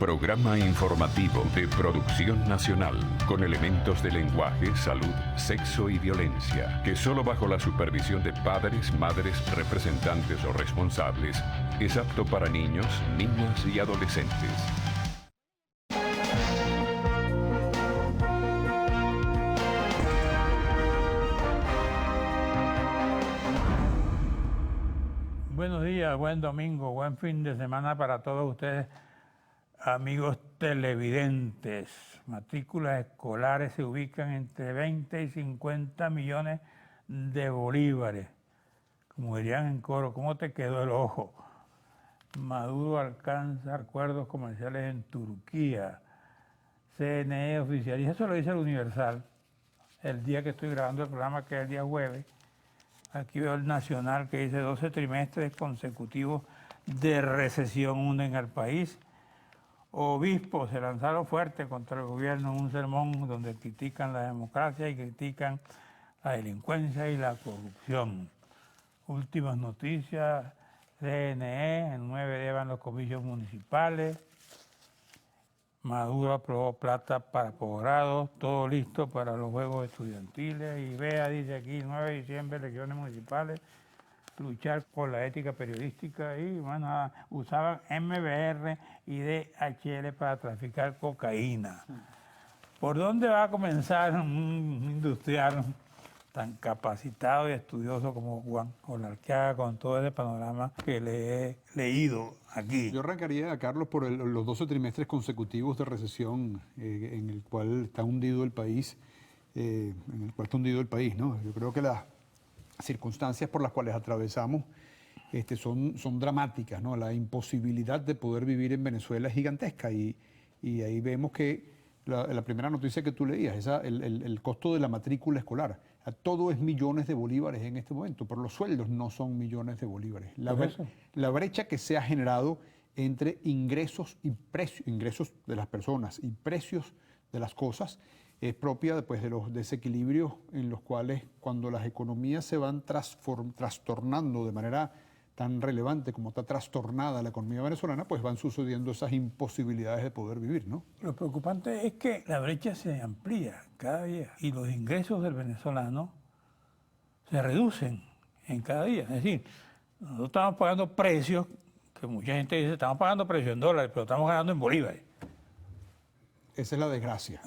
Programa informativo de Producción Nacional, con elementos de lenguaje, salud, sexo y violencia, que solo bajo la supervisión de padres, madres, representantes o responsables, es apto para niños, niñas y adolescentes. Buenos días, buen domingo, buen fin de semana para todos ustedes, amigos televidentes. Matrículas escolares se ubican entre 20 y 50 millones de bolívares. Como dirían en coro, ¿cómo te quedó el ojo? Maduro alcanza acuerdos comerciales en Turquía. CNE oficializa, eso lo dice el Universal, el día que estoy grabando el programa, que es el día jueves. Aquí veo el Nacional que dice 12 trimestres consecutivos de recesión hunden al país. Obispos se lanzaron fuerte contra el gobierno en un sermón donde critican la democracia y critican la delincuencia y la corrupción. Últimas noticias, CNE, en 9 llevan los comicios municipales. Maduro aprobó plata para posgrados, todo listo para los juegos estudiantiles. Y vea, dice aquí, 9 de diciembre, elecciones municipales, luchar por la ética periodística. Y bueno, usaban MBR y DHL para traficar cocaína. ¿Por dónde va a comenzar un industrial tan capacitado y estudioso como Juan Olarqueaga con todo ese panorama que le he leído aquí? Yo arrancaría, Carlos, por los 12 trimestres consecutivos de recesión en el cual está hundido el país, ¿no? Yo creo que las circunstancias por las cuales atravesamos son dramáticas, ¿no? La imposibilidad de poder vivir en Venezuela es gigantesca y ahí vemos que la primera noticia que tú leías, el costo de la matrícula escolar, todo es millones de bolívares en este momento, pero los sueldos no son millones de bolívares. La brecha que se ha generado entre ingresos y precios, ingresos de las personas y precios de las cosas, es propia pues, de los desequilibrios en los cuales cuando las economías se van trastornando de manera tan relevante como está trastornada la economía venezolana, pues van sucediendo esas imposibilidades de poder vivir, ¿no? Lo preocupante es que la brecha se amplía cada día y los ingresos del venezolano se reducen en cada día. Es decir, nosotros estamos pagando precios, que mucha gente dice, estamos pagando precios en dólares, pero estamos ganando en bolívares. Esa es la desgracia.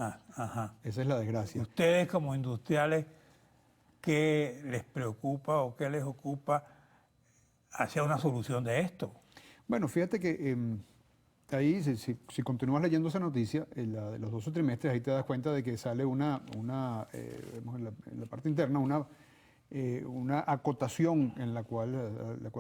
Esa es la desgracia. Ustedes como industriales, ¿qué les preocupa o qué les ocupa hacia una solución de esto? Bueno, fíjate que ahí, si continúas leyendo esa noticia, de los 12 trimestres, ahí te das cuenta de que sale vemos en la parte interna una acotación en la cual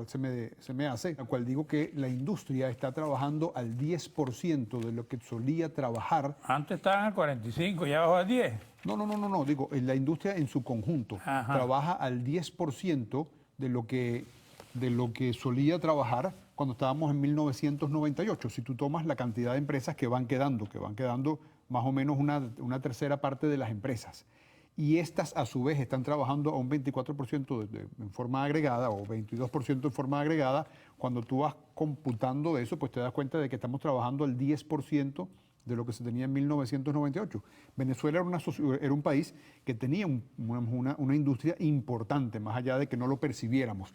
se me hace, la cual digo que la industria está trabajando al 10% de lo que solía trabajar. Antes estaban al 45, ya bajó al 10. No, digo, la industria en su conjunto trabaja al 10% de lo que solía trabajar cuando estábamos en 1998. Si tú tomas la cantidad de empresas que van quedando más o menos una tercera parte de las empresas. Y estas a su vez están trabajando a un 24% en forma agregada o 22% en forma agregada. Cuando tú vas computando eso, pues te das cuenta de que estamos trabajando al 10% de lo que se tenía en 1998. Venezuela era un país que tenía una industria importante, más allá de que no lo percibiéramos.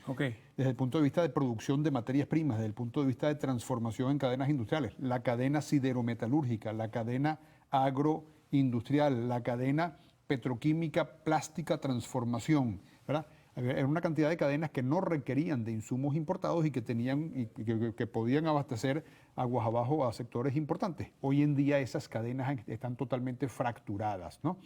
Desde el punto de vista de producción de materias primas, desde el punto de vista de transformación en cadenas industriales, la cadena siderometalúrgica, la cadena agroindustrial, la cadena petroquímica, plástica, transformación, ¿verdad? Era una cantidad de cadenas que no requerían de insumos importados y que podían abastecer aguas abajo a sectores importantes. Hoy en día esas cadenas están totalmente fracturadas, ¿no?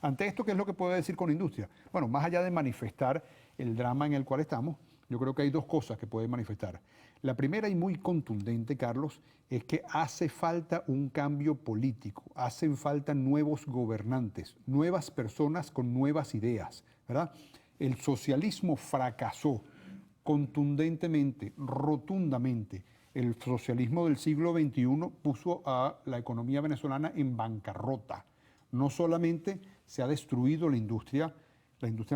Ante esto, ¿qué es lo que puedo decir con industria? Bueno, más allá de manifestar el drama en el cual estamos, yo creo que hay dos cosas que puede manifestar. La primera y muy contundente, Carlos, es que hace falta un cambio político, hacen falta nuevos gobernantes, nuevas personas con nuevas ideas, ¿verdad? El socialismo fracasó contundentemente, rotundamente. El socialismo del siglo XXI puso a la economía venezolana en bancarrota. No solamente se ha destruido la industria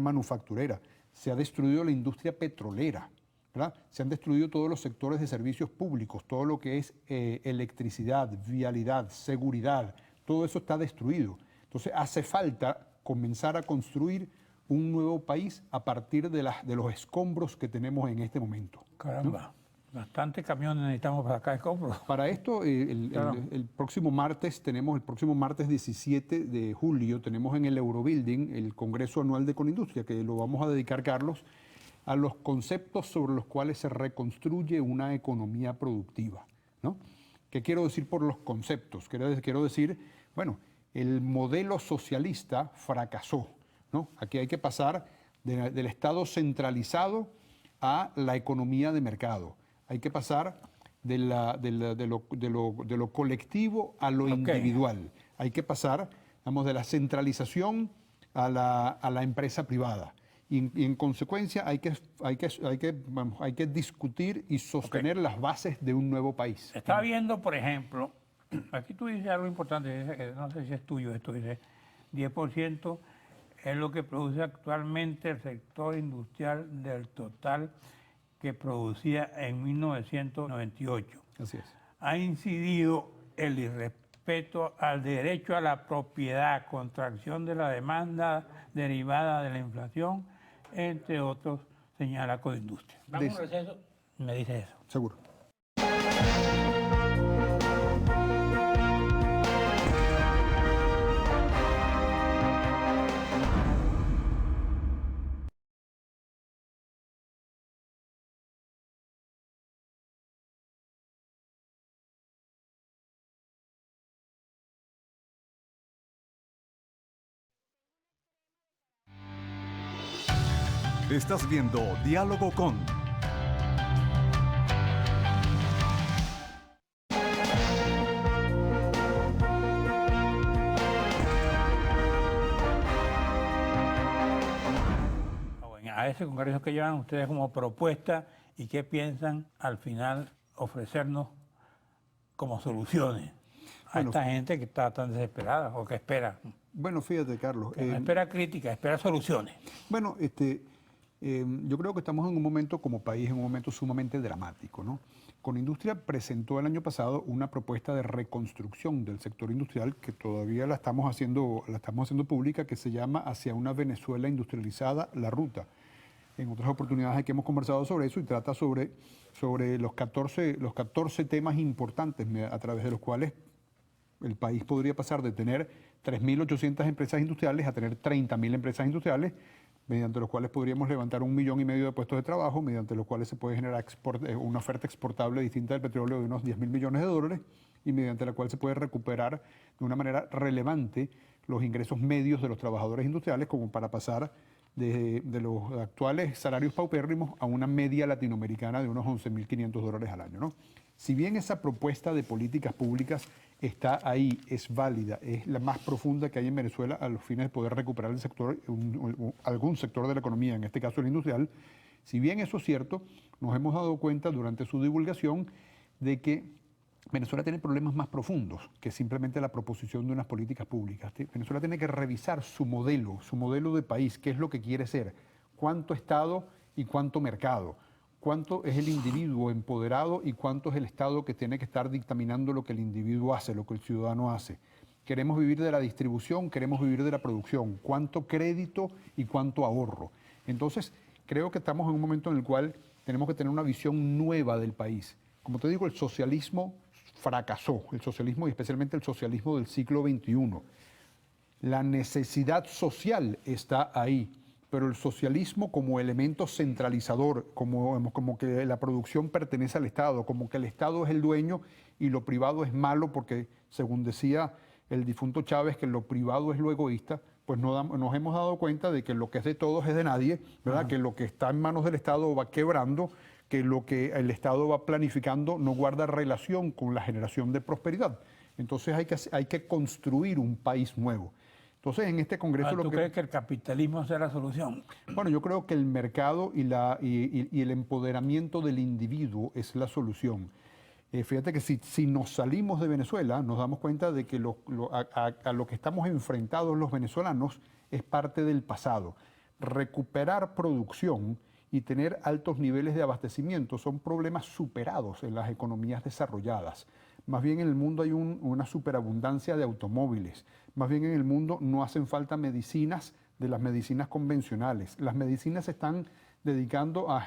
manufacturera, se ha destruido la industria petrolera. ¿verdad? Se han destruido todos los sectores de servicios públicos, todo lo que es electricidad, vialidad, seguridad, todo eso está destruido. Entonces hace falta comenzar a construir un nuevo país a partir de los escombros que tenemos en este momento. Caramba, bastantes camiones necesitamos para sacar escombros. Para esto, el próximo martes, el próximo martes 17 de julio, tenemos en el Eurobuilding el Congreso Anual de Conindustria, que lo vamos a dedicar, Carlos, a los conceptos sobre los cuales se reconstruye una economía productiva, ¿no? ¿Qué quiero decir por los conceptos? Quiero decir, bueno, el modelo socialista fracasó, ¿no? Aquí hay que pasar del Estado centralizado a la economía de mercado. Hay que pasar de lo colectivo a lo individual. Hay que pasar, vamos, de la centralización a la empresa privada. Y en consecuencia hay que discutir y sostener las bases de un nuevo país. Está viendo, por ejemplo, aquí tú dices algo importante, dice que no sé si es tuyo esto, dice 10% es lo que produce actualmente el sector industrial del total que producía en 1998. Así es. Ha incidido el irrespeto al derecho a la propiedad, contracción de la demanda derivada de la inflación, entre otros, señala Conindustria. Vamos a receso, me dice eso. Seguro. Estás viendo Diálogo con... A ese congreso que llevan ustedes como propuesta y qué piensan al final ofrecernos como soluciones a esta gente que está tan desesperada o que espera. Bueno, fíjate, Carlos. No espera crítica, espera soluciones. Bueno, yo creo que estamos en un momento como país, en un momento sumamente dramático, ¿no? Conindustria presentó el año pasado una propuesta de reconstrucción del sector industrial que todavía la estamos haciendo pública, que se llama Hacia una Venezuela industrializada, la ruta. En otras oportunidades aquí hemos conversado sobre eso y trata sobre los 14 temas importantes a través de los cuales el país podría pasar de tener 3.800 empresas industriales a tener 30.000 empresas industriales, mediante los cuales podríamos levantar 1,5 millones de puestos de trabajo, mediante los cuales se puede generar una oferta exportable distinta del petróleo de unos 10.000 millones de dólares y mediante la cual se puede recuperar de una manera relevante los ingresos medios de los trabajadores industriales, como para pasar de los actuales salarios paupérrimos a una media latinoamericana de unos 11.500 dólares al año, ¿no? Si bien esa propuesta de políticas públicas está ahí, es válida, es la más profunda que hay en Venezuela a los fines de poder recuperar el sector, algún sector de la economía, en este caso el industrial, si bien eso es cierto, nos hemos dado cuenta durante su divulgación de que Venezuela tiene problemas más profundos que simplemente la proposición de unas políticas públicas. Venezuela tiene que revisar su modelo de país, qué es lo que quiere ser, cuánto Estado y cuánto mercado. Cuánto es el individuo empoderado y cuánto es el Estado que tiene que estar dictaminando lo que el individuo hace, lo que el ciudadano hace. Queremos vivir de la distribución, queremos vivir de la producción, cuánto crédito y cuánto ahorro. Entonces, creo que estamos en un momento en el cual tenemos que tener una visión nueva del país. Como te digo, el socialismo fracasó, el socialismo y especialmente el socialismo del siglo XXI. La necesidad social está ahí. Pero el socialismo como elemento centralizador, como que la producción pertenece al Estado, como que el Estado es el dueño y lo privado es malo porque, según decía el difunto Chávez, que lo privado es lo egoísta, pues nos hemos dado cuenta de que lo que es de todos es de nadie, ¿verdad? Que lo que está en manos del Estado va quebrando, que lo que el Estado va planificando no guarda relación con la generación de prosperidad. Entonces hay que construir un país nuevo. Entonces, en este Congreso... ¿Tú crees que el capitalismo sea la solución? Bueno, yo creo que el mercado y el empoderamiento del individuo es la solución. Fíjate que si nos salimos de Venezuela, nos damos cuenta de que a lo que estamos enfrentados los venezolanos es parte del pasado. Recuperar producción y tener altos niveles de abastecimiento son problemas superados en las economías desarrolladas. Más bien en el mundo hay una superabundancia de automóviles. Más bien en el mundo no hacen falta medicinas de las medicinas convencionales. Las medicinas se están dedicando a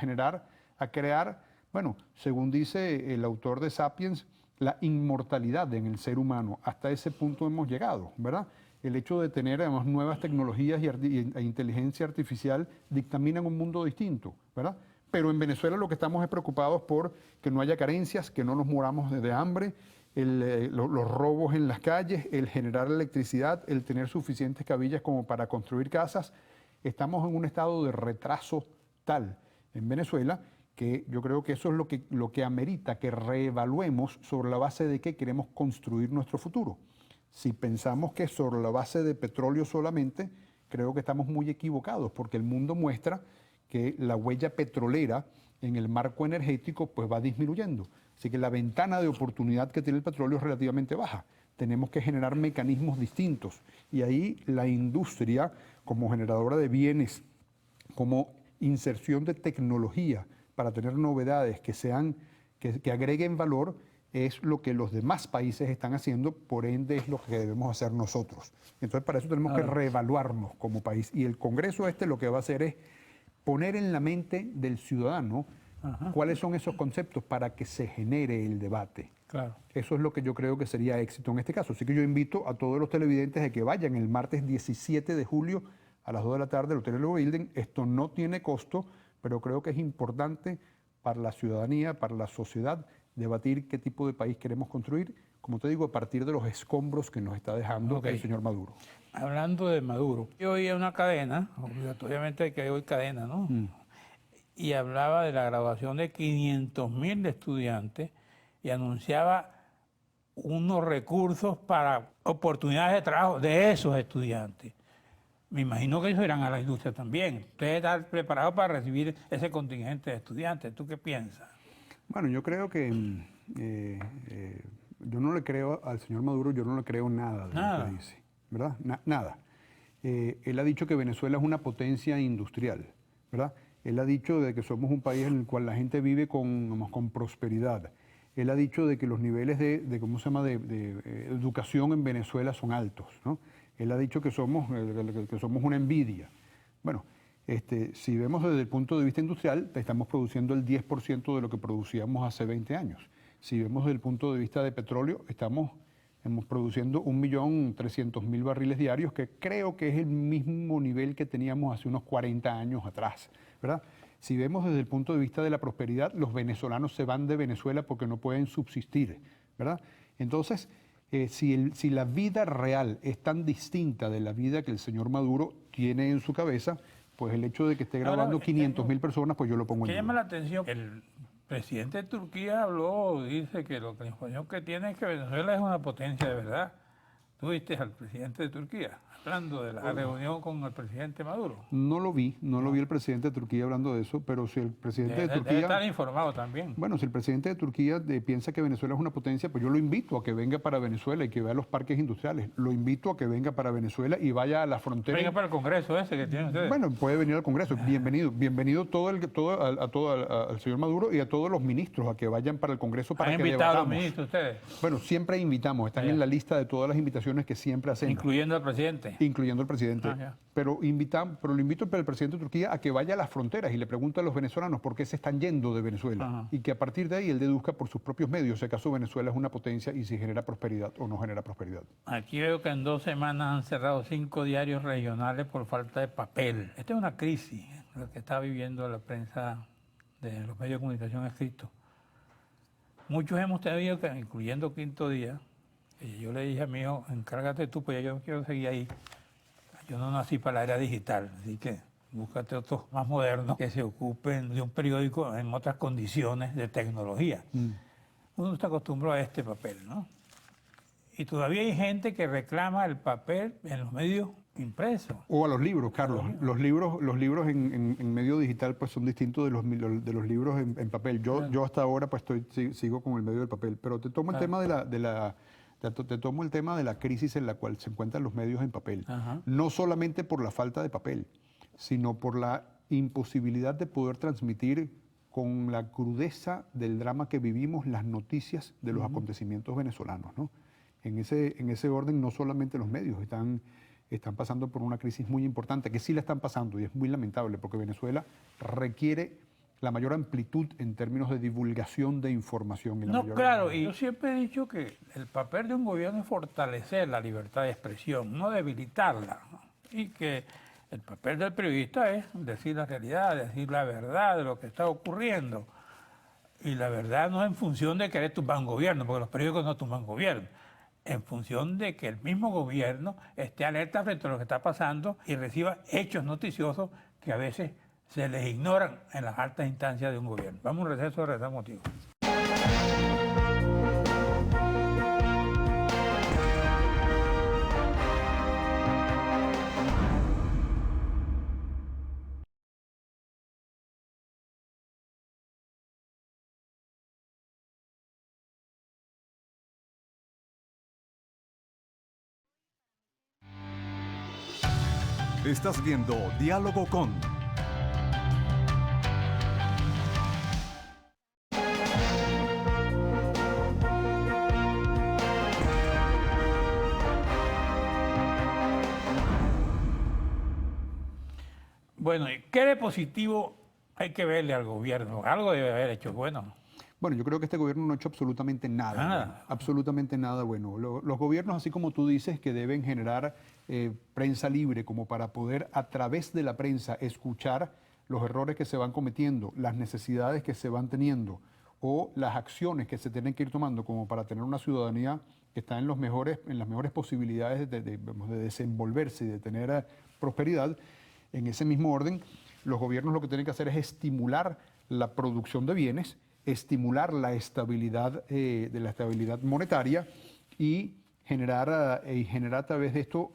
crear, bueno, según dice el autor de Sapiens, la inmortalidad en el ser humano. Hasta ese punto hemos llegado, ¿verdad? El hecho de tener además nuevas tecnologías e inteligencia artificial dictaminan un mundo distinto, ¿verdad? Pero en Venezuela lo que estamos es preocupados por que no haya carencias, que no nos muramos de hambre, los robos en las calles, el generar electricidad, el tener suficientes cabillas como para construir casas. Estamos en un estado de retraso tal en Venezuela que yo creo que eso es lo que amerita que reevaluemos sobre la base de qué queremos construir nuestro futuro. Si pensamos que sobre la base de petróleo solamente, creo que estamos muy equivocados, porque el mundo muestra que la huella petrolera en el marco energético pues va disminuyendo. Así que la ventana de oportunidad que tiene el petróleo es relativamente baja. Tenemos que generar mecanismos distintos. Y ahí la industria, como generadora de bienes, como inserción de tecnología para tener novedades que agreguen valor, es lo que los demás países están haciendo, por ende es lo que debemos hacer nosotros. Entonces para eso tenemos que reevaluarnos como país. Y el Congreso lo que va a hacer es poner en la mente del ciudadano cuáles son esos conceptos para que se genere el debate. Claro. Eso es lo que yo creo que sería éxito en este caso. Así que yo invito a todos los televidentes a que vayan el martes 17 de julio a las 2 de la tarde al Hotel Elo Building. Esto no tiene costo, pero creo que es importante para la ciudadanía, para la sociedad, debatir qué tipo de país queremos construir, como te digo, a partir de los escombros que nos está dejando el señor Maduro. Hablando de Maduro, yo oía una cadena, obligatoriamente hay que oír cadena, ¿no? Y hablaba de la graduación de 500.000 estudiantes y anunciaba unos recursos para oportunidades de trabajo de esos estudiantes. Me imagino que ellos irán a la industria también. Ustedes están preparados para recibir ese contingente de estudiantes. ¿Tú qué piensas? Bueno, yo creo que yo no le creo al señor Maduro, yo no le creo nada de lo que dice, ¿verdad? Nada. Él ha dicho que Venezuela es una potencia industrial, ¿verdad? Él ha dicho de que somos un país en el cual la gente vive con prosperidad. Él ha dicho de que los niveles de educación en Venezuela son altos, ¿no? Él ha dicho que somos una envidia. Bueno, si vemos desde el punto de vista industrial, estamos produciendo el 10% de lo que producíamos hace 20 años. Si vemos desde el punto de vista de petróleo, estamos produciendo 1.300.000 barriles diarios, que creo que es el mismo nivel que teníamos hace unos 40 años atrás, ¿verdad? Si vemos desde el punto de vista de la prosperidad, los venezolanos se van de Venezuela porque no pueden subsistir, ¿verdad? Entonces, si la vida real es tan distinta de la vida que el señor Maduro tiene en su cabeza, pues el hecho de que esté grabando 500.000 personas, pues yo lo pongo en duda. ¿Qué llama la atención? El presidente de Turquía dice que la información que tiene es que Venezuela es una potencia de verdad. ¿Tú viste al presidente de Turquía hablando de la reunión con el presidente Maduro? No lo vi el presidente de Turquía hablando de eso, pero si el presidente de Turquía... Debe estar informado también. Bueno, si el presidente de Turquía piensa que Venezuela es una potencia, pues yo lo invito a que venga para Venezuela y que vea los parques industriales. Lo invito a que venga para Venezuela y vaya a la frontera. Venga para el Congreso ese que tienen ustedes. Bueno, puede venir al Congreso. Bienvenido. Bienvenido al señor Maduro y a todos los ministros a que vayan para el Congreso para que debatamos. ¿Han invitado a los ministros ustedes? Bueno, siempre invitamos. Están en la lista de todas las invitaciones que siempre hacemos. Incluyendo al presidente. Incluyendo al presidente. Pero lo invito al presidente de Turquía a que vaya a las fronteras y le pregunte a los venezolanos por qué se están yendo de Venezuela. Y que a partir de ahí él deduzca por sus propios medios si acaso Venezuela es una potencia y si genera prosperidad o no genera prosperidad. Aquí veo que en 2 semanas han cerrado 5 diarios regionales por falta de papel. Esta es una crisis la que está viviendo la prensa de los medios de comunicación escritos. Muchos hemos tenido que, incluyendo Quinto Día, y yo le dije a mi hijo, encárgate tú, pues yo quiero seguir ahí. Yo no nací para la era digital, así que búscate otros más modernos que se ocupen de un periódico en otras condiciones de tecnología. Uno está acostumbrado a este papel, ¿no? Y todavía hay gente que reclama el papel en los medios impresos. O a los libros, Carlos. Los libros en medio digital pues son distintos de los libros en papel. Yo hasta ahora pues sigo con el medio del papel, pero te tomo el tema te tomo el tema de la crisis en la cual se encuentran los medios en papel. No solamente por la falta de papel, sino por la imposibilidad de poder transmitir con la crudeza del drama que vivimos las noticias de los acontecimientos venezolanos, ¿no? En ese orden, no solamente los medios están pasando por una crisis muy importante, que sí la están pasando y es muy lamentable porque Venezuela requiere la mayor amplitud en términos de divulgación de información. Claro, y yo siempre he dicho que el papel de un gobierno es fortalecer la libertad de expresión, no debilitarla, ¿no? Y que el papel del periodista es decir la realidad, decir la verdad de lo que está ocurriendo. Y la verdad no es en función de querer tumbar un gobierno, porque los periódicos no tumban gobierno, en función de que el mismo gobierno esté alerta frente a lo que está pasando y reciba hechos noticiosos que a veces se les ignoran en las altas instancias de un gobierno. Vamos a un receso, regresamos contigo. Estás viendo Diálogo con... Bueno, ¿y qué de positivo hay que verle al gobierno? Algo debe haber hecho bueno. Bueno, yo creo que este gobierno no ha hecho absolutamente nada. Bueno, absolutamente nada bueno. Los gobiernos, así como tú dices, que deben generar prensa libre como para poder a través de la prensa escuchar los errores que se van cometiendo, las necesidades que se van teniendo o las acciones que se tienen que ir tomando como para tener una ciudadanía que está en las mejores posibilidades de desenvolverse y de tener prosperidad. En ese mismo orden, los gobiernos lo que tienen que hacer es estimular la producción de bienes, estimular la estabilidad monetaria y generar a través de esto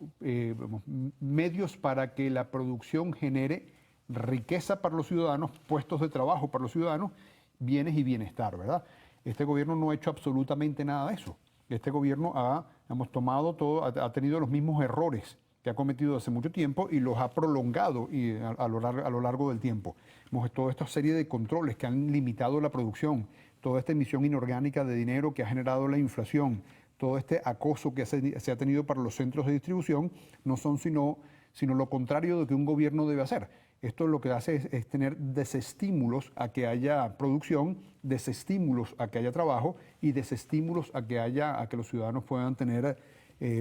medios para que la producción genere riqueza para los ciudadanos, puestos de trabajo para los ciudadanos, bienes y bienestar, ¿verdad? Este gobierno no ha hecho absolutamente nada de eso. Este gobierno ha tenido los mismos errores que ha cometido hace mucho tiempo y los ha prolongado a lo largo del tiempo. Toda esta serie de controles que han limitado la producción, toda esta emisión inorgánica de dinero que ha generado la inflación, todo este acoso que se ha tenido para los centros de distribución, no son sino lo contrario de lo que un gobierno debe hacer. Esto lo que hace es tener desestímulos a que haya producción, desestímulos a que haya trabajo y desestímulos a que los ciudadanos puedan tener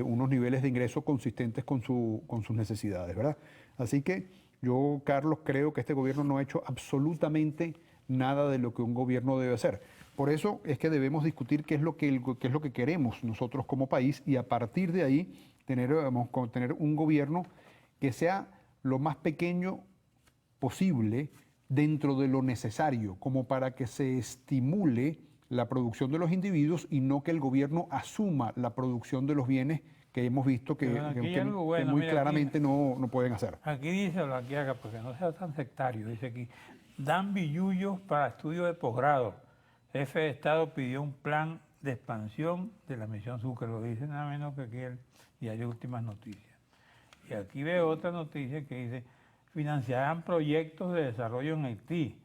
unos niveles de ingresos consistentes con sus necesidades, ¿verdad? Así que yo, Carlos, creo que este gobierno no ha hecho absolutamente nada de lo que un gobierno debe hacer. Por eso es que debemos discutir qué es lo que queremos nosotros como país y a partir de ahí tener un gobierno que sea lo más pequeño posible dentro de lo necesario, como para que se estimule la producción de los individuos y no que el gobierno asuma la producción de los bienes que hemos visto que muy claramente no pueden hacer. Aquí dice, aquí haga, porque no sea tan sectario, dice aquí, dan billullos para estudio de posgrado. Jefe de Estado pidió un plan de expansión de la misión Sucre, lo dice nada menos que aquí el diario Últimas Noticias. Y aquí veo otra noticia que dice, financiarán proyectos de desarrollo en Haití.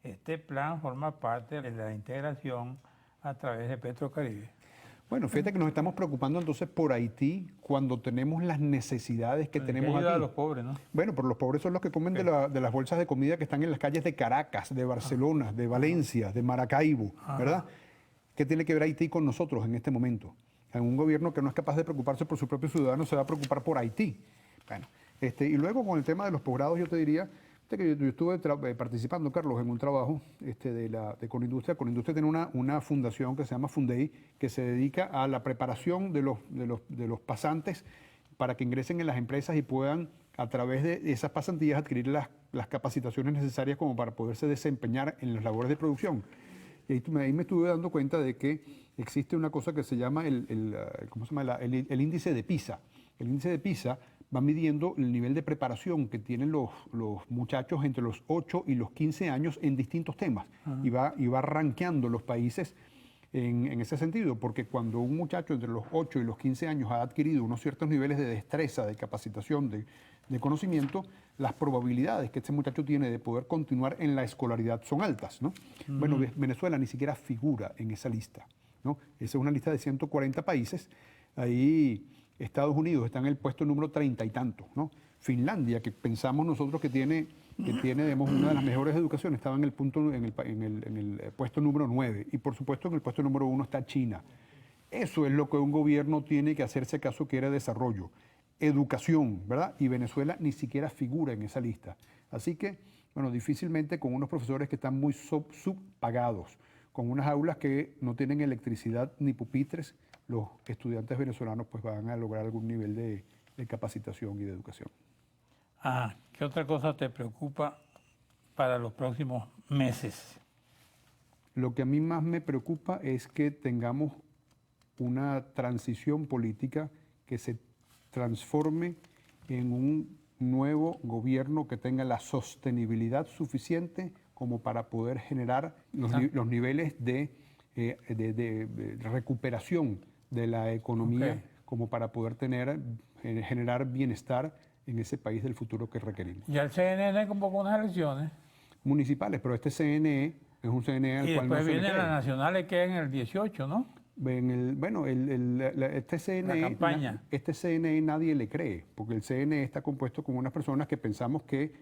Este plan forma parte de la integración a través de Petrocaribe. Bueno, fíjate que nos estamos preocupando entonces por Haití cuando tenemos las necesidades que tenemos aquí. A los pobres, ¿no? Bueno, pero los pobres son los que comen de las bolsas de comida que están en las calles de Caracas, de Barcelona, de Valencia, de Maracaibo, ¿verdad? ¿Qué tiene que ver Haití con nosotros en este momento? Un gobierno que no es capaz de preocuparse por sus propios ciudadanos se va a preocupar por Haití. Bueno, y luego con el tema de los posgrados yo te diría que yo estuve participando, Carlos, en un trabajo de Conindustria. Conindustria tiene una fundación que se llama Fundei, que se dedica a la preparación de los pasantes para que ingresen en las empresas y puedan, a través de esas pasantías, adquirir las capacitaciones necesarias como para poderse desempeñar en las labores de producción. Y ahí me estuve dando cuenta de que existe una cosa que se llama el índice de PISA. El índice de PISA va midiendo el nivel de preparación que tienen los muchachos entre los 8 y los 15 años en distintos temas y va rankeando los países en ese sentido, porque cuando un muchacho entre los 8 y los 15 años ha adquirido unos ciertos niveles de destreza, de capacitación, de conocimiento, las probabilidades que este muchacho tiene de poder continuar en la escolaridad son altas, ¿no? Bueno, Venezuela ni siquiera figura en esa lista, ¿no? Esa es una lista de 140 países. Ahí Estados Unidos está en el puesto número 30 y tanto, ¿no? Finlandia, que pensamos nosotros que tiene digamos, una de las mejores educaciones, estaba en el puesto número 9. Y por supuesto en el puesto número 1 está China. Eso es lo que un gobierno tiene que hacerse caso quiere desarrollo. Educación, ¿verdad? Y Venezuela ni siquiera figura en esa lista. Así que, bueno, difícilmente con unos profesores que están muy subpagados, con unas aulas que no tienen electricidad ni pupitres, los estudiantes venezolanos pues van a lograr algún nivel de capacitación y de educación. ¿Qué otra cosa te preocupa para los próximos meses? Lo que a mí más me preocupa es que tengamos una transición política que se transforme en un nuevo gobierno que tenga la sostenibilidad suficiente como para poder generar los niveles de recuperación de la economía, como para poder generar bienestar en ese país del futuro que requerimos. Ya el CNN convocó unas elecciones municipales, pero este CNE es un CNE al cual no se le cree. Y después vienen las nacionales que en el 18, ¿no? Este CNE nadie le cree, porque el CNE está compuesto con unas personas que pensamos que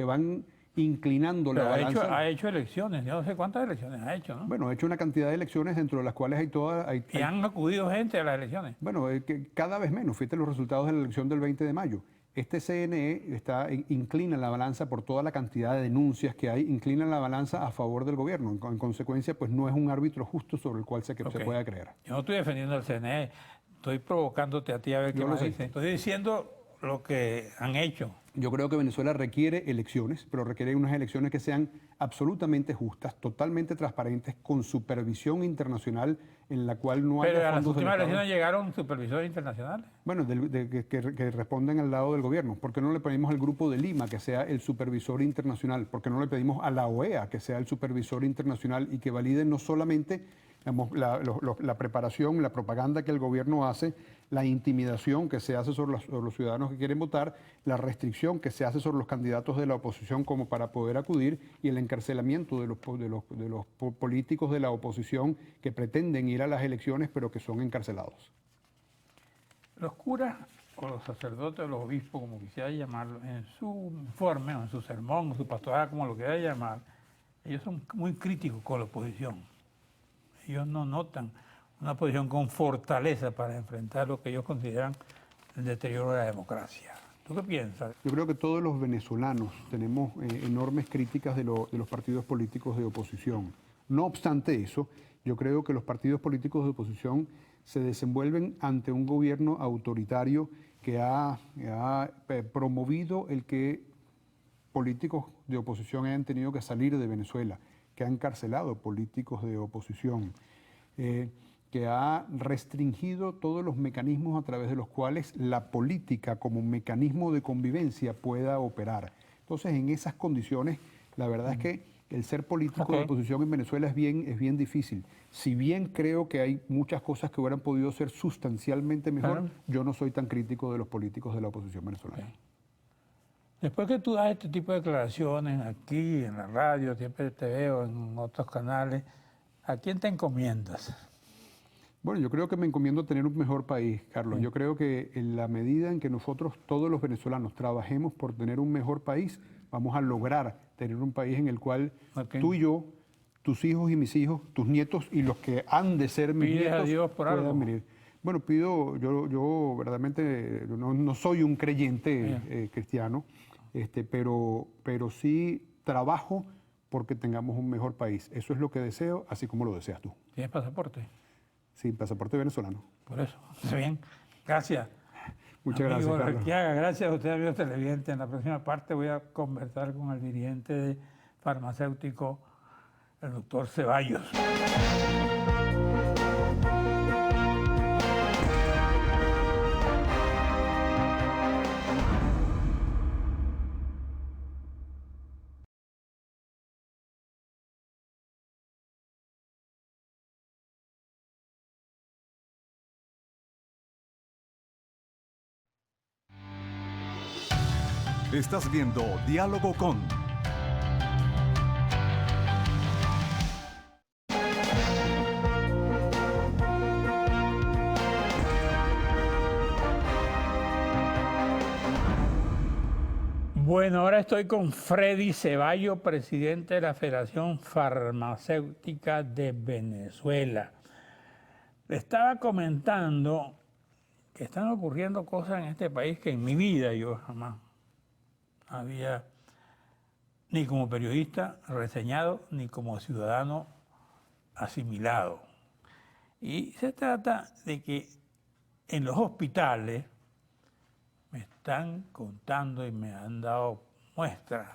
van inclinando la balanza. Ha hecho elecciones, yo no sé cuántas elecciones ha hecho, ¿no? Bueno, ha hecho una cantidad de elecciones dentro de las cuales ¿Y han acudido gente a las elecciones? Bueno, cada vez menos. Fíjate los resultados de la elección del 20 de mayo. Este CNE inclina la balanza por toda la cantidad de denuncias que hay, inclina la balanza a favor del gobierno. En consecuencia, pues no es un árbitro justo sobre el cual se pueda creer. Yo no estoy defendiendo al CNE, estoy provocándote a ti a ver qué más dice. Estoy diciendo lo que han hecho. Yo creo que Venezuela requiere elecciones, pero requiere unas elecciones que sean absolutamente justas, totalmente transparentes, con supervisión internacional en la cual no haya fondos del Estado. Pero a las últimas elecciones llegaron supervisores internacionales. Bueno, que responden al lado del gobierno. ¿Por qué no le pedimos al Grupo de Lima que sea el supervisor internacional? ¿Por qué no le pedimos a la OEA que sea el supervisor internacional y que valide no solamente la preparación, la propaganda que el gobierno hace, la intimidación que se hace sobre los ciudadanos que quieren votar, la restricción que se hace sobre los candidatos de la oposición como para poder acudir y el encarcelamiento de los políticos de la oposición que pretenden ir a las elecciones pero que son encarcelados? Los curas o los sacerdotes o los obispos, como quisiera llamarlo, en su informe, o en su sermón, o su pastorado, como lo quiera llamar, ellos son muy críticos con la oposición. Ellos no notan una posición con fortaleza para enfrentar lo que ellos consideran el deterioro de la democracia. ¿Tú qué piensas? Yo creo que todos los venezolanos tenemos enormes críticas de los partidos políticos de oposición. No obstante eso, yo creo que los partidos políticos de oposición se desenvuelven ante un gobierno autoritario que ha promovido el que políticos de oposición hayan tenido que salir de Venezuela, que ha encarcelado políticos de oposición, que ha restringido todos los mecanismos a través de los cuales la política como mecanismo de convivencia pueda operar. Entonces, en esas condiciones, la verdad es que el ser político de oposición en Venezuela es bien difícil. Si bien creo que hay muchas cosas que hubieran podido ser sustancialmente mejor, yo no soy tan crítico de los políticos de la oposición venezolana. Después que tú das este tipo de declaraciones aquí, en la radio, siempre te veo en otros canales, ¿a quién te encomiendas? Bueno, yo creo que me encomiendo a tener un mejor país, Carlos. Yo creo que en la medida en que nosotros, todos los venezolanos, trabajemos por tener un mejor país, vamos a lograr tener un país en el cual tú y yo, tus hijos y mis hijos, tus nietos y los que han de ser mis nietos, a Dios por algo. Venir. Bueno, yo verdaderamente no soy un creyente cristiano, pero sí trabajo porque tengamos un mejor país. Eso es lo que deseo, así como lo deseas tú. ¿Tienes pasaporte? Sí, pasaporte venezolano. Por eso. Está bien. Gracias. Muchas gracias, Carlos. Requiaga, gracias a usted, amigos televidentes. En la próxima parte voy a conversar con el dirigente farmacéutico, el doctor Ceballos. Estás viendo Diálogo con... Bueno, ahora estoy con Freddy Ceballos, presidente de la Federación Farmacéutica de Venezuela. Le estaba comentando que están ocurriendo cosas en este país que en mi vida yo jamás había, ni como periodista reseñado, ni como ciudadano asimilado. Y se trata de que en los hospitales me están contando y me han dado muestras,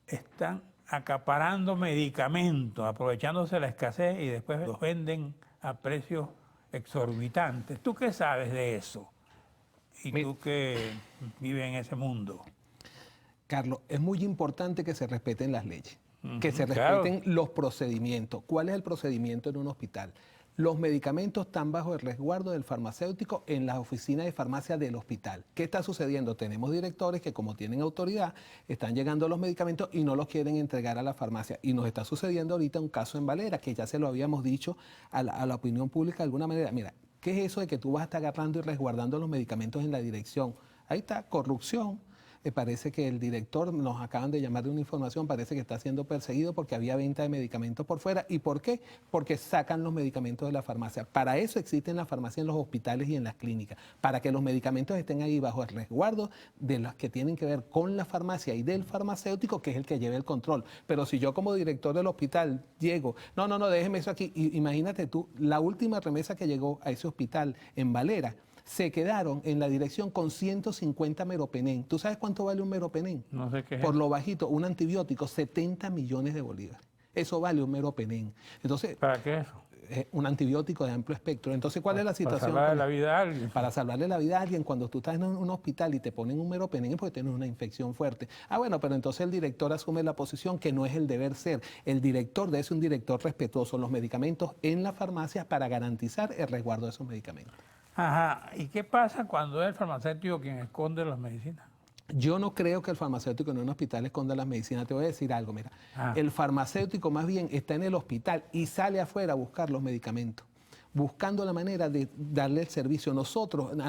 están acaparando medicamentos, aprovechándose la escasez y después los venden a precios exorbitantes. ¿Tú qué sabes de eso? Y tú que vives en ese mundo. Carlos, es muy importante que se respeten las leyes, que se respeten los procedimientos. ¿Cuál es el procedimiento en un hospital? Los medicamentos están bajo el resguardo del farmacéutico en las oficinas de farmacia del hospital. ¿Qué está sucediendo? Tenemos directores que, como tienen autoridad, están llegando los medicamentos y no los quieren entregar a la farmacia. Y nos está sucediendo ahorita un caso en Valera, que ya se lo habíamos dicho a la opinión pública de alguna manera. Mira, ¿qué es eso de que tú vas a estar agarrando y resguardando los medicamentos en la dirección? Ahí está, corrupción. Parece que el director, nos acaban de llamar de una información, parece que está siendo perseguido porque había venta de medicamentos por fuera. ¿Y por qué? Porque sacan los medicamentos de la farmacia. Para eso existen las farmacias en los hospitales y en las clínicas, para que los medicamentos estén ahí bajo el resguardo de los que tienen que ver con la farmacia y del farmacéutico, que es el que lleve el control. Pero si yo como director del hospital llego, no, déjeme eso aquí. Y imagínate tú, la última remesa que llegó a ese hospital en Valera, se quedaron en la dirección con 150 meropenem. ¿Tú sabes cuánto vale un meropenem? No sé qué es. Por lo bajito, un antibiótico, 70 millones de bolívares. Eso vale un meropenem. Entonces, ¿para qué eso? Un antibiótico de amplio espectro. Entonces, ¿cuál es la situación? Para salvarle la vida a alguien. Para salvarle la vida a alguien. Cuando tú estás en un hospital y te ponen un meropenem es porque tienes una infección fuerte. Ah, bueno, pero entonces el director asume la posición que no es el deber ser. El director debe ser un director respetuoso. Los medicamentos en las farmacias para garantizar el resguardo de esos medicamentos. Ajá. ¿Y qué pasa cuando es el farmacéutico quien esconde las medicinas? Yo no creo que el farmacéutico en un hospital esconda las medicinas. Te voy a decir algo, mira. El farmacéutico más bien está en el hospital y sale afuera a buscar los medicamentos, buscando la manera de darle el servicio. A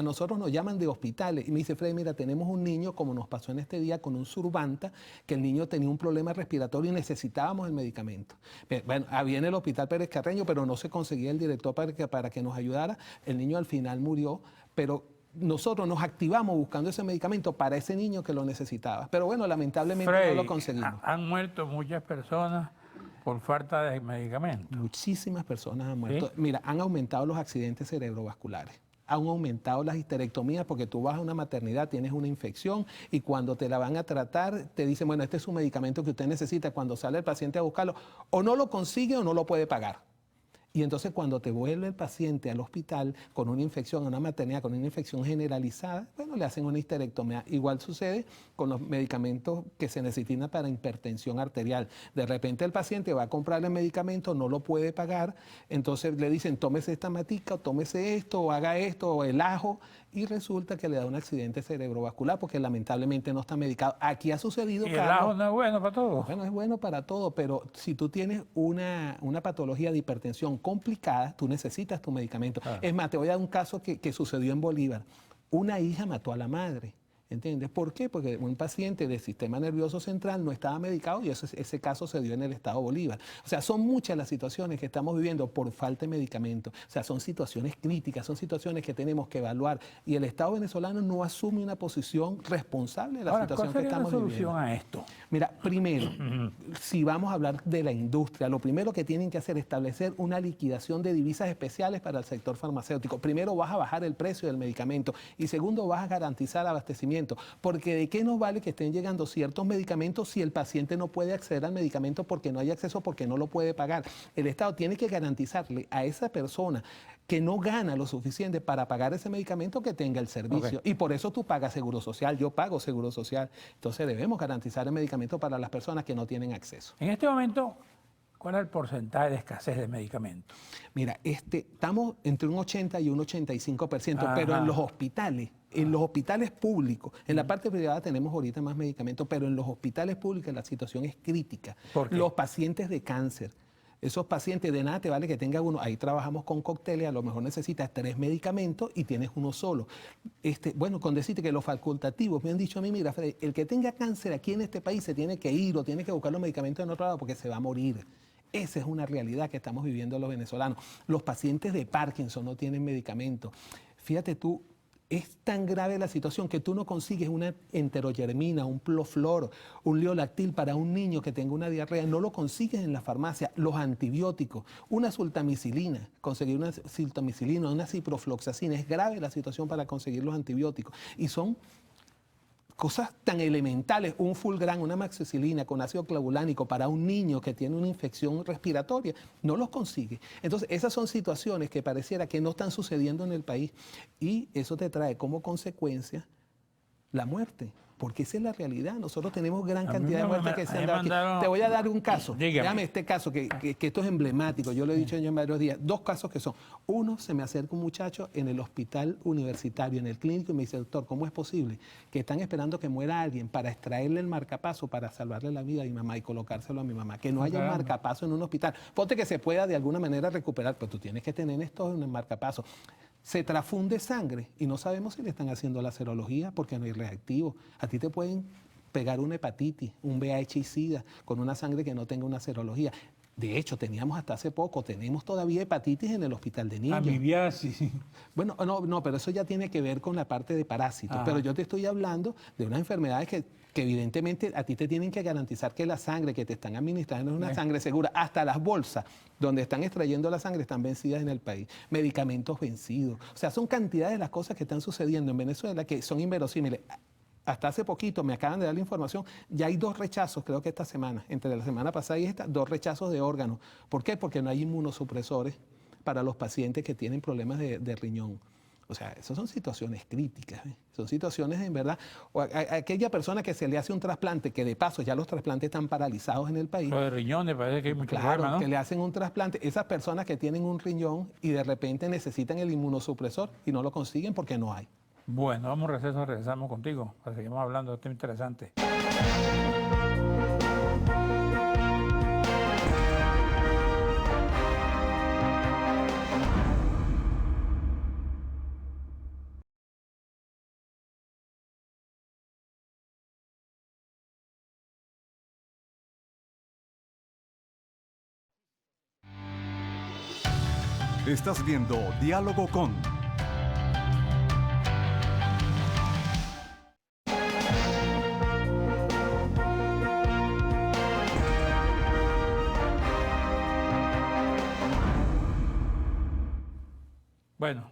nosotros nos llaman de hospitales y me dice, Freddy, mira, tenemos un niño, como nos pasó en este día, con un Survanta, que el niño tenía un problema respiratorio y necesitábamos el medicamento. Bueno, había en el hospital Pérez Carreño, pero no se conseguía el director para que nos ayudara. El niño al final murió, pero nosotros nos activamos buscando ese medicamento para ese niño que lo necesitaba. Pero bueno, lamentablemente Freddy, no lo conseguimos. Han muerto muchas personas por falta de medicamentos. Muchísimas personas han muerto. ¿Sí? Mira, han aumentado los accidentes cerebrovasculares. Han aumentado las histerectomías porque tú vas a una maternidad, tienes una infección y cuando te la van a tratar te dicen, bueno, este es un medicamento que usted necesita. Cuando sale el paciente a buscarlo, o no lo consigue o no lo puede pagar. Y entonces cuando te vuelve el paciente al hospital con una infección, a una maternidad, con una infección generalizada, bueno, le hacen una histerectomía. Igual sucede con los medicamentos que se necesitan para hipertensión arterial. De repente el paciente va a comprar el medicamento, no lo puede pagar, entonces le dicen, tómese esta matica, o tómese esto, o haga esto, o el ajo, y resulta que le da un accidente cerebrovascular porque lamentablemente no está medicado. Aquí ha sucedido, ¿Y el ajo no es bueno para todo? Bueno, es bueno para todo, pero si tú tienes una patología de hipertensión complicada, tú necesitas tu medicamento. Es más, te voy a dar un caso que sucedió en Bolívar. Una hija mató a la madre. ¿Entiendes? ¿Por qué? Porque un paciente del sistema nervioso central no estaba medicado y ese caso se dio en el estado Bolívar. O sea, son muchas las situaciones que estamos viviendo por falta de medicamentos. O sea, son situaciones críticas, son situaciones que tenemos que evaluar y el Estado venezolano no asume una posición responsable de la situación que estamos viviendo. ¿Cuál sería la solución a esto? Mira, primero, si vamos a hablar de la industria, lo primero que tienen que hacer es establecer una liquidación de divisas especiales para el sector farmacéutico. Primero, vas a bajar el precio del medicamento y segundo, vas a garantizar abastecimiento. Porque de qué nos vale que estén llegando ciertos medicamentos si el paciente no puede acceder al medicamento porque no hay acceso, porque no lo puede pagar. El Estado tiene que garantizarle a esa persona que no gana lo suficiente para pagar ese medicamento que tenga el servicio. Okay. Y por eso tú pagas seguro social, yo pago seguro social. Entonces debemos garantizar el medicamento para las personas que no tienen acceso. En este momento, ¿cuál es el porcentaje de escasez de medicamentos? Mira, estamos entre un 80 y un 85%, pero en los hospitales En los hospitales públicos, en la parte privada tenemos ahorita más medicamentos, pero en los hospitales públicos la situación es crítica. ¿Por qué? Los pacientes de cáncer, esos pacientes, de nada te vale que tenga uno, ahí trabajamos con cócteles, a lo mejor necesitas 3 medicamentos y tienes uno solo. Bueno, con decirte que los facultativos, me han dicho a mí, mira, Freddy, el que tenga cáncer aquí en este país se tiene que ir o tiene que buscar los medicamentos en otro lado porque se va a morir. Esa es una realidad que estamos viviendo los venezolanos. Los pacientes de Parkinson no tienen medicamentos. Fíjate tú, es tan grave la situación que tú no consigues una enterogermina, un Ploflor, un Liolactil para un niño que tenga una diarrea, no lo consigues en la farmacia. Los antibióticos, una sultamicilina, conseguir una sultamicilina, una ciprofloxacina, es grave la situación para conseguir los antibióticos. Y son cosas tan elementales, un Fulgran, una amoxicilina con ácido clavulánico para un niño que tiene una infección respiratoria, no los consigue. Entonces, esas son situaciones que pareciera que no están sucediendo en el país y eso te trae como consecuencia la muerte, porque esa es la realidad. Nosotros tenemos gran cantidad de muertes que se han dado aquí. Te voy a dar un caso. Déjame este caso, que esto es emblemático. Yo lo he dicho en varios días. 2 casos que son. Uno, se me acerca un muchacho en el hospital universitario, en el clínico, y me dice, doctor, ¿cómo es posible que están esperando que muera alguien para extraerle el marcapaso, para salvarle la vida a mi mamá y colocárselo a mi mamá? Que no haya un marcapaso en un hospital. Ponte que se pueda de alguna manera recuperar, pero tú tienes que tener esto en el marcapaso. Se transfunde sangre y no sabemos si le están haciendo la serología porque no hay reactivo. A ti te pueden pegar una hepatitis, un VIH y SIDA con una sangre que no tenga una serología. De hecho, tenemos hasta hace poco, tenemos todavía hepatitis en el hospital de niños. Amibiasis. Bueno, no, pero eso ya tiene que ver con la parte de parásitos. Ajá. Pero yo te estoy hablando de unas enfermedades que evidentemente a ti te tienen que garantizar que la sangre que te están administrando es una sangre segura. Hasta las bolsas donde están extrayendo la sangre están vencidas en el país. Medicamentos vencidos. O sea, son cantidades de las cosas que están sucediendo en Venezuela que son inverosímiles. Hasta hace poquito me acaban de dar la información, ya hay 2 rechazos, creo que esta semana, entre la semana pasada y esta, 2 rechazos de órganos. ¿Por qué? Porque no hay inmunosupresores para los pacientes que tienen problemas de riñón. O sea, esas son situaciones críticas, ¿eh? Son situaciones en verdad. O aquella persona que se le hace un trasplante, que de paso ya los trasplantes están paralizados en el país. Lo de riñones parece que hay mucho problema, ¿no? Que le hacen un trasplante. Esas personas que tienen un riñón y de repente necesitan el inmunosupresor y no lo consiguen porque no hay. Bueno, vamos a receso, regresamos contigo para seguir hablando de esto interesante. Estás viendo Diálogo con... Bueno,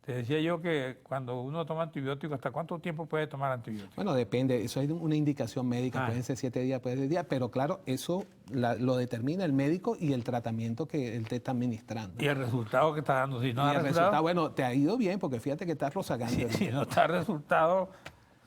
te decía yo que cuando uno toma antibióticos, ¿hasta cuánto tiempo puede tomar antibióticos? Bueno, depende, eso es una indicación médica, pueden ser 7 días, pueden ser 10 días, pero claro, eso lo determina el médico y el tratamiento que él te está administrando. ¿Y el resultado que está dando? Si no da resultado, bueno, te ha ido bien, porque fíjate que estás rozagando. Si no está resultado...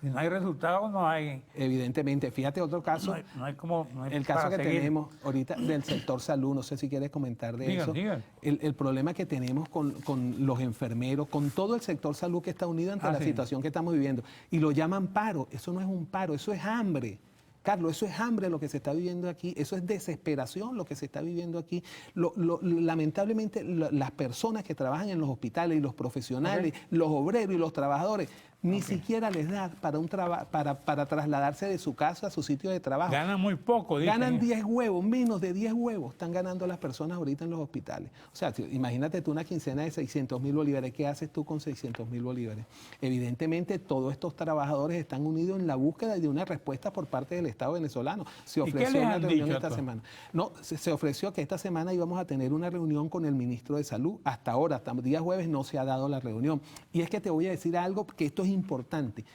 Si no hay resultados, no hay... Evidentemente. Fíjate otro caso. No hay como... el caso que tenemos ahorita del sector salud, no sé si quieres comentar de eso. El problema que tenemos con los enfermeros, con todo el sector salud que está unido ante la situación que estamos viviendo. Y lo llaman paro. Eso no es un paro, eso es hambre. Carlos, eso es hambre lo que se está viviendo aquí, eso es desesperación lo que se está viviendo aquí. Lamentablemente, las personas que trabajan en los hospitales y los profesionales, los obreros y los trabajadores, ni siquiera les da para trasladarse de su casa a su sitio de trabajo. Ganan muy poco. Dicen. Ganan 10 huevos, menos de 10 huevos están ganando las personas ahorita en los hospitales. O sea, imagínate tú una quincena de 600.000 bolívares. ¿Qué haces tú con 600.000 bolívares? Evidentemente, todos estos trabajadores están unidos en la búsqueda de una respuesta por parte del Estado venezolano. Se ofreció una reunión esta semana. No, se ofreció que esta semana íbamos a tener una reunión con el ministro de Salud. Hasta ahora, hasta el día jueves, no se ha dado la reunión. Y es que te voy a decir algo que esto es importante.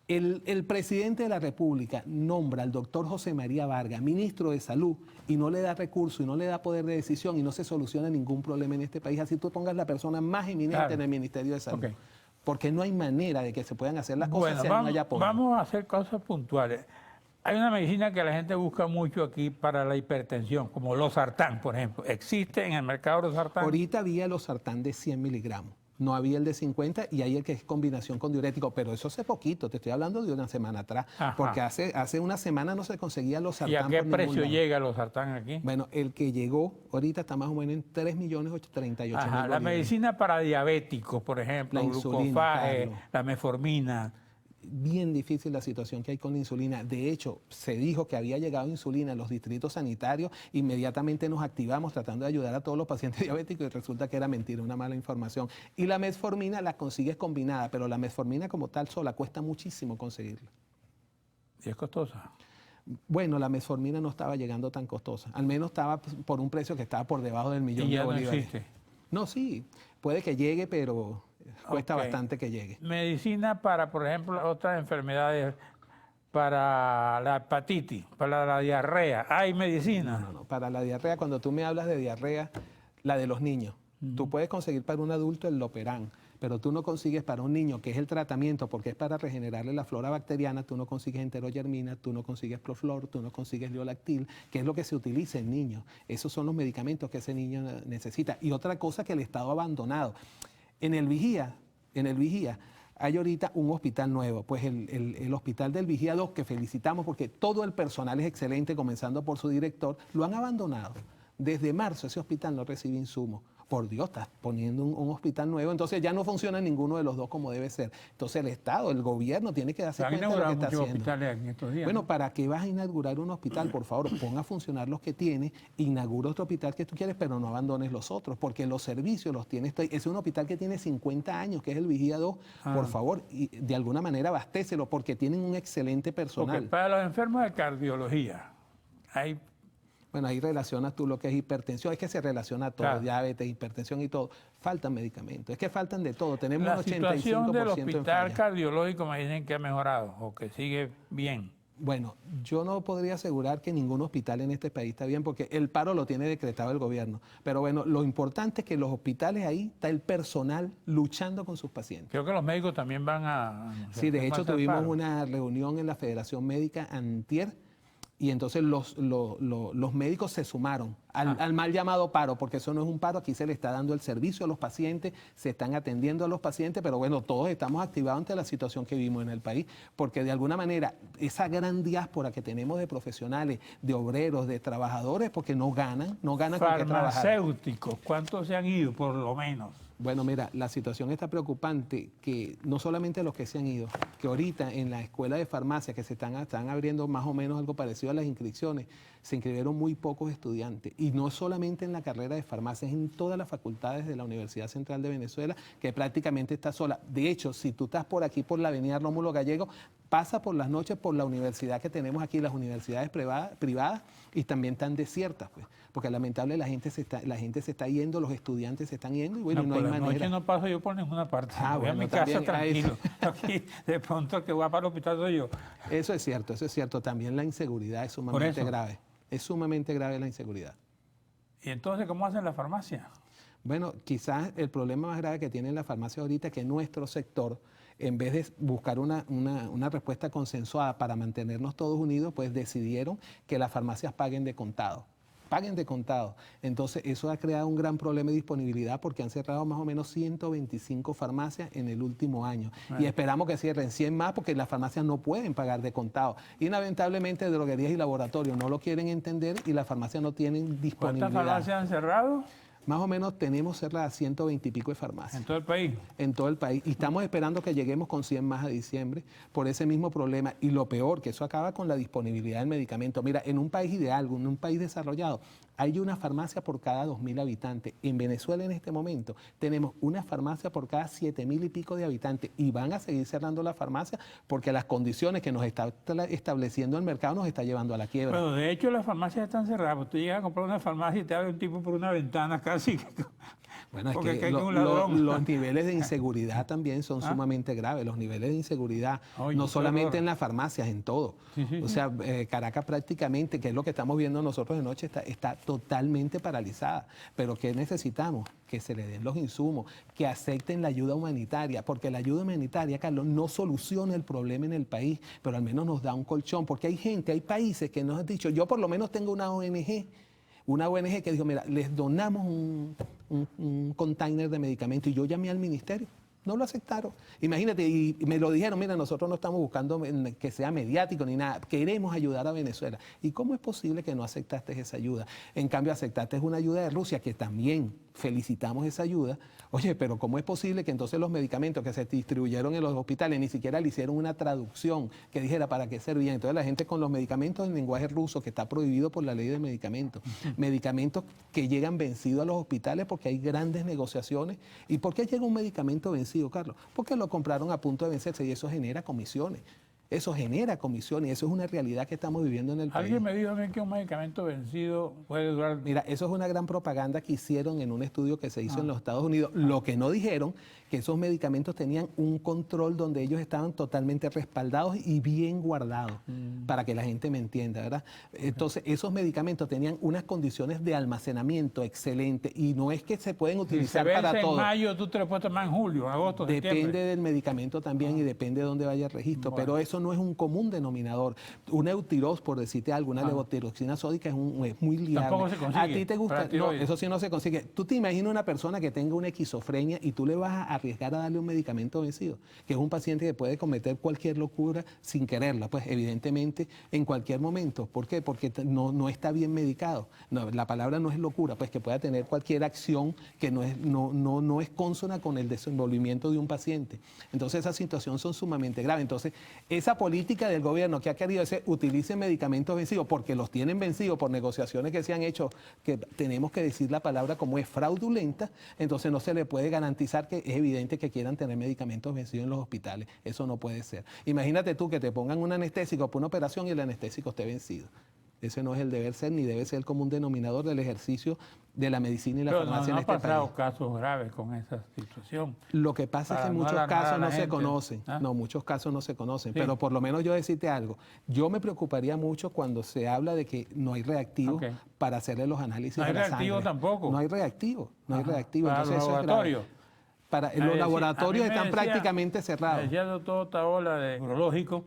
El presidente de la República nombra al doctor José María Vargas, ministro de Salud, y no le da recursos y no le da poder de decisión y no se soluciona ningún problema en este país. Así tú pongas la persona más eminente en el Ministerio de Salud. Porque no hay manera de que se puedan hacer las cosas si no haya apoyo. Vamos a hacer cosas puntuales. Hay una medicina que la gente busca mucho aquí para la hipertensión, como losartán, por ejemplo. ¿Existe en el mercado losartán? Ahorita había losartán de 100 miligramos. No había el de 50 y hay el que es combinación con diurético, pero eso hace poquito, te estoy hablando de una semana atrás, porque hace una semana no se conseguía los sartán. ¿Y a qué precio llega los sartán aquí? Bueno, el que llegó ahorita está más o menos en 3.038.000. La medicina para diabéticos, por ejemplo, la insulina, la metformina. Bien difícil la situación que hay con la insulina. De hecho, se dijo que había llegado insulina en los distritos sanitarios. Inmediatamente nos activamos tratando de ayudar a todos los pacientes diabéticos y resulta que era mentira, una mala información. Y la metformina la consigues combinada, pero la metformina como tal sola cuesta muchísimo conseguirla. ¿Y es costosa? Bueno, la metformina no estaba llegando tan costosa. Al menos estaba por un precio que estaba por debajo del millón de bolívares. ¿Y ya no existe? No, sí, puede que llegue, pero cuesta bastante que llegue. Medicina para, por ejemplo, otras enfermedades, para la hepatitis, para la diarrea, ¿hay medicina? No. Para la diarrea, cuando tú me hablas de diarrea, la de los niños, tú puedes conseguir para un adulto el Loperam, pero tú no consigues para un niño, que es el tratamiento, porque es para regenerarle la flora bacteriana, tú no consigues enterogermina, tú no consigues Proflor, tú no consigues Liolactil, que es lo que se utiliza en niños. Esos son los medicamentos que ese niño necesita. Y otra cosa que el Estado ha abandonado. En el Vigía hay ahorita un hospital nuevo, pues el hospital del Vigía 2, que felicitamos porque todo el personal es excelente, comenzando por su director, lo han abandonado. Desde marzo ese hospital no recibe insumos. Por Dios, estás poniendo un hospital nuevo, entonces ya no funciona ninguno de los dos como debe ser. Entonces el Estado, el gobierno tiene que darse cuenta de lo que está haciendo. Hospitales en estos días, bueno, ¿para qué vas a inaugurar un hospital? Por favor, ponga a funcionar los que tienes, inaugura otro hospital que tú quieres, pero no abandones los otros, porque los servicios los tienes. Es un hospital que tiene 50 años, que es el Vigía 2. Por favor, y de alguna manera abastécelo, porque tienen un excelente personal. Porque para los enfermos de cardiología hay... Bueno, ahí relacionas tú lo que es hipertensión, es que se relaciona todo, claro. Diabetes, hipertensión y todo. Faltan medicamentos, es que faltan de todo. Tenemos la un 85% situación del hospital cardiológico me dicen que ha mejorado o que sigue bien. Bueno, yo no podría asegurar que ningún hospital en este país está bien porque el paro lo tiene decretado el gobierno. Pero bueno, lo importante es que en los hospitales ahí está el personal luchando con sus pacientes. Creo que los médicos también van a... Sí, de hecho tuvimos una reunión en la Federación Médica antier, y entonces los médicos se sumaron al mal llamado paro, porque eso no es un paro, aquí se le está dando el servicio a los pacientes, se están atendiendo a los pacientes, pero bueno, todos estamos activados ante la situación que vivimos en el país, porque de alguna manera esa gran diáspora que tenemos de profesionales, de obreros, de trabajadores, porque no ganan con qué trabajar. Farmacéuticos, ¿cuántos se han ido por lo menos? Bueno, mira, la situación está preocupante, que no solamente los que se han ido, que ahorita en la escuela de farmacia que se están abriendo más o menos algo parecido a las inscripciones, se inscribieron muy pocos estudiantes. Y no solamente en la carrera de farmacia, es en todas las facultades de la Universidad Central de Venezuela, que prácticamente está sola. De hecho, si tú estás por aquí, por la avenida Rómulo Gallego, pasa por las noches por la universidad que tenemos aquí, las universidades privadas, y también están desiertas, pues, porque lamentable la gente se está yendo, los estudiantes se están yendo, y bueno, no hay manera. Por la noche no paso yo por ninguna parte, voy a mi casa tranquilo. Aquí, de pronto el que va para el hospital soy yo. Eso es cierto. También la inseguridad es sumamente grave. Es sumamente grave la inseguridad. ¿Y entonces cómo hacen la farmacia? Bueno, quizás el problema más grave que tiene la farmacia ahorita es que nuestro sector, en vez de buscar una respuesta consensuada para mantenernos todos unidos, pues decidieron que las farmacias paguen de contado. Entonces, eso ha creado un gran problema de disponibilidad porque han cerrado más o menos 125 farmacias en el último año. Y esperamos que cierren 100 más porque las farmacias no pueden pagar de contado. Y lamentablemente droguerías y laboratorios no lo quieren entender y las farmacias no tienen disponibilidad. ¿Cuántas farmacias han cerrado? Más o menos tenemos cerradas 120 y pico de farmacias. ¿En todo el país? En todo el país. Y estamos esperando que lleguemos con 100 más a diciembre por ese mismo problema. Y lo peor, que eso acaba con la disponibilidad del medicamento. Mira, en un país ideal, en un país desarrollado, hay una farmacia por cada 2.000 habitantes. En Venezuela en este momento tenemos una farmacia por cada 7.000 y pico de habitantes. Y van a seguir cerrando la farmacia porque las condiciones que nos está estableciendo el mercado nos está llevando a la quiebra. Bueno, de hecho las farmacias están cerradas. Tú llegas a comprar una farmacia y te abre un tipo por una ventana casi. Bueno, es que los niveles de inseguridad también son sumamente graves. Los niveles de inseguridad, no solamente en las farmacias, en todo. O sea, Caracas prácticamente, que es lo que estamos viendo nosotros de noche, está totalmente paralizada. Pero ¿qué necesitamos? Que se le den los insumos, que acepten la ayuda humanitaria, porque la ayuda humanitaria, Carlos, no soluciona el problema en el país, pero al menos nos da un colchón, porque hay gente, hay países que nos han dicho, yo por lo menos tengo una ONG una ONG que dijo, mira, les donamos un container de medicamentos y yo llamé al ministerio. No lo aceptaron. Imagínate, y me lo dijeron, mira, nosotros no estamos buscando que sea mediático ni nada, queremos ayudar a Venezuela. ¿Y cómo es posible que no aceptaste esa ayuda? En cambio, aceptaste una ayuda de Rusia, que también felicitamos esa ayuda. Oye, pero ¿cómo es posible que entonces los medicamentos que se distribuyeron en los hospitales ni siquiera le hicieron una traducción que dijera para qué servían? Entonces la gente con los medicamentos en lenguaje ruso, que está prohibido por la ley de medicamentos, medicamentos que llegan vencidos a los hospitales porque hay grandes negociaciones. ¿Y por qué llega un medicamento vencido, Carlos? Porque lo compraron a punto de vencerse y eso genera comisiones. Eso genera comisiones y eso es una realidad que estamos viviendo en el país. Alguien me dijo a mí que un medicamento vencido puede durar... Mira, eso es una gran propaganda que hicieron en un estudio que se hizo en los Estados Unidos. Lo que no dijeron, que esos medicamentos tenían un control donde ellos estaban totalmente respaldados y bien guardados, para que la gente me entienda, ¿verdad? Entonces, esos medicamentos tenían unas condiciones de almacenamiento excelentes y no es que se pueden utilizar si se para todo. En mayo, tú te lo puedes tomar en julio, en agosto, Depende del medicamento también y depende de dónde vaya el registro, pero eso no es un común denominador. Un Eutirox, por decirte algo, una levotiroxina sódica es muy liable. Tampoco se consigue. ¿A ti te gusta? No, eso sí no se consigue. Tú te imaginas una persona que tenga una esquizofrenia y tú le vas a arriesgar a darle un medicamento vencido, que es un paciente que puede cometer cualquier locura sin quererla, pues evidentemente en cualquier momento. ¿Por qué? Porque no está bien medicado. No, la palabra no es locura, pues que pueda tener cualquier acción que no es consona con el desenvolvimiento de un paciente. Entonces esas situaciones son sumamente graves. Entonces esa política del gobierno que ha querido decir utilicen medicamentos vencidos porque los tienen vencidos por negociaciones que se han hecho, que tenemos que decir la palabra como es fraudulenta, entonces no se le puede garantizar que es evidente que quieran tener medicamentos vencidos en los hospitales. Eso no puede ser. Imagínate tú que te pongan un anestésico por una operación y el anestésico esté vencido. Ese no es el deber ser ni debe ser el común denominador del ejercicio de la medicina y la farmacia en este país. No ha pasado casos graves con esa situación. Lo que pasa es que muchos casos no se conocen. No, muchos casos no se conocen. Pero por lo menos yo decirte algo. Yo me preocaría mucho cuando se habla de que no hay reactivos para hacerle los análisis de la sangre. No hay reactivo tampoco. No hay reactivo. No hay reactivo. Para entonces, los laboratorios. Los laboratorios están prácticamente cerrados. Me decía el doctor Taola de urológico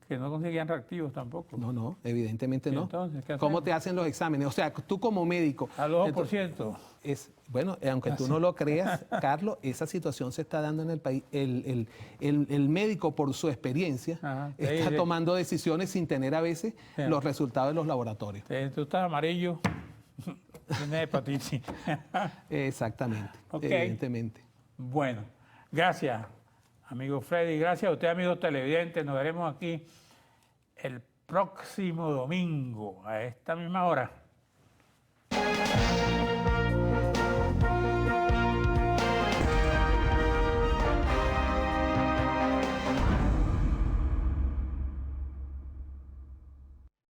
que no conseguían reactivos tampoco. No, evidentemente no. Entonces, ¿cómo te hacen los exámenes? O sea, tú como médico... Al 2%. Bueno, aunque tú no lo creas, Carlos, esa situación se está dando en el país. El médico, por su experiencia, está tomando decisiones sin tener a veces los resultados de los laboratorios. Tú estás amarillo, tienes hepatitis. Exactamente, evidentemente. Bueno, gracias, amigo Freddy. Gracias a usted, amigos televidentes. Nos veremos aquí el próximo domingo a esta misma hora.